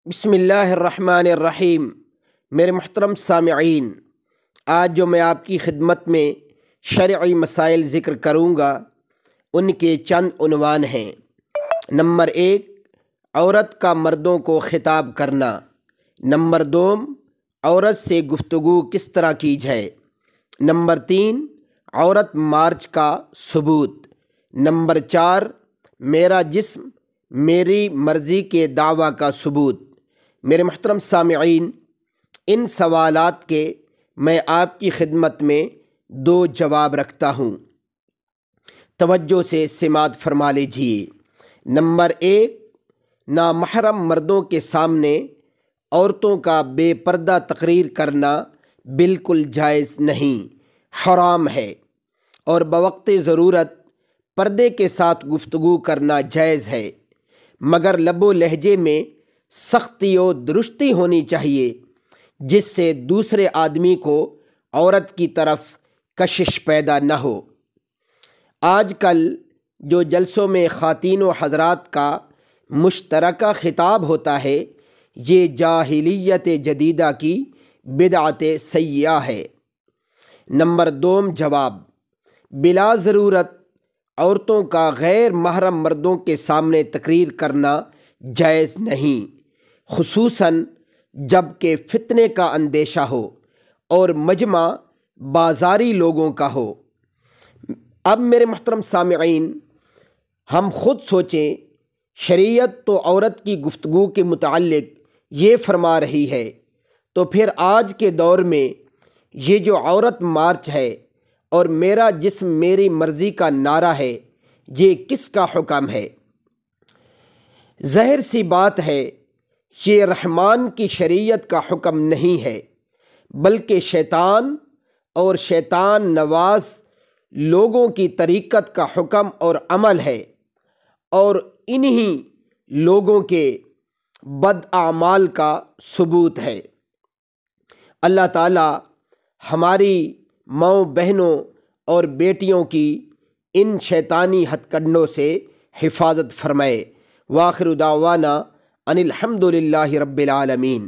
بسم اللہ الرحمن الرحیم۔ میرے محترم سامعین، آج جو میں آپ کی خدمت میں شرعی مسائل ذکر کروں گا ان کے چند عنوان ہیں۔ نمبر 1، عورت کا مردوں کو خطاب کرنا۔ نمبر 2، عورت سے گفتگو کس طرح کی جائے۔ نمبر 3، عورت مارچ کا ثبوت۔ نمبر 4، میرا جسم میری مرضی کے دعویٰ کا ثبوت۔ میرے محترم سامعین، ان سوالات کے میں آپ کی خدمت میں 2 جواب رکھتا ہوں، توجہ سے سماعت فرما لیجیے۔ نمبر 1، نامحرم مردوں کے سامنے عورتوں کا بے پردہ تقریر کرنا بالکل جائز نہیں، حرام ہے، اور بوقت ضرورت پردے کے ساتھ گفتگو کرنا جائز ہے، مگر لب و لہجے میں سختی و درستی ہونی چاہیے، جس سے دوسرے آدمی کو عورت کی طرف کشش پیدا نہ ہو۔ آج کل جو جلسوں میں خواتین و حضرات کا مشترکہ خطاب ہوتا ہے، یہ جاہلیت جدیدہ کی بدعت سیئہ ہے۔ نمبر 2 جواب، بلا ضرورت عورتوں کا غیر محرم مردوں کے سامنے تقریر کرنا جائز نہیں، خصوصاً جب کہ فتنے کا اندیشہ ہو اور مجمع بازاری لوگوں کا ہو۔ اب میرے محترم سامعین، ہم خود سوچیں، شریعت تو عورت کی گفتگو کے متعلق یہ فرما رہی ہے، تو پھر آج کے دور میں یہ جو عورت مارچ ہے اور میرا جسم میری مرضی کا نعرہ ہے، یہ کس کا حکم ہے؟ ظاہر سی بات ہے، یہ رحمان کی شریعت کا حکم نہیں ہے، بلکہ شیطان اور شیطان نواز لوگوں کی طریقت کا حکم اور عمل ہے، اور انہی لوگوں کے بد اعمال کا ثبوت ہے۔ اللہ تعالی ہماری ماؤں بہنوں اور بیٹیوں کی ان شیطانی ہتھ کنڈوں سے حفاظت فرمائے۔ وآخر دعوانا ان الحمد للہ رب العالمین۔